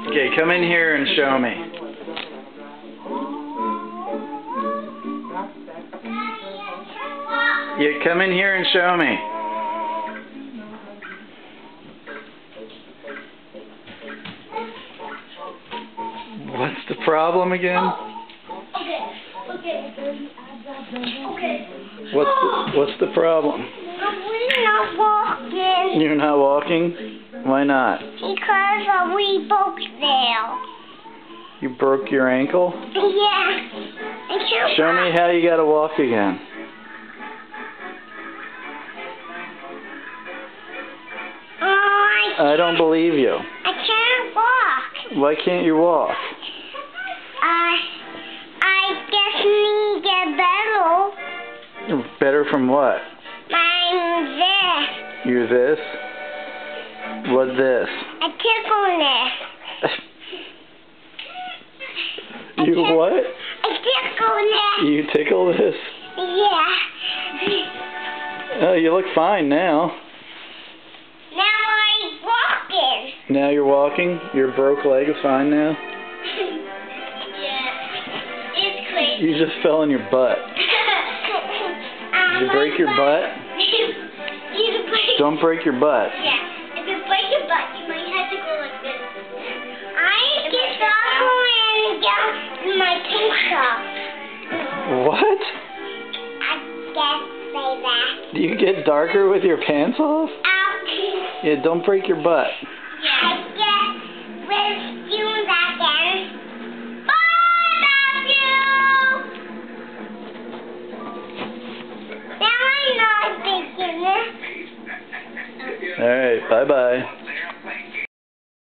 Okay, come in here and show me. Yeah, come in here and show me. What's the problem again? What's the problem? We're not walking. You're not walking? Why not? Because we broke there. You broke your ankle? Yeah. Show me how you gotta walk again. I don't believe you. I can't walk. Why can't you walk? I guess me get better. Better from what? I'm this. You're this? What this? I tickle this. You what? I tickle this. You tickle this? Yeah. Oh, you look fine now. Now I'm walking. Now you're walking? Your broke leg is fine now? Yeah. It's crazy. You just fell on your butt. Did you break your butt? Don't break your butt. Yeah. If you break your butt, you might have to go like this. I get darker and get my pants off. What? I guess say that. Do you get darker with your pants off? Ouch. Yeah, don't break your butt. Yeah. I guess we're doing that again. I love you. Now I know I'm thinking this. Alright, bye-bye.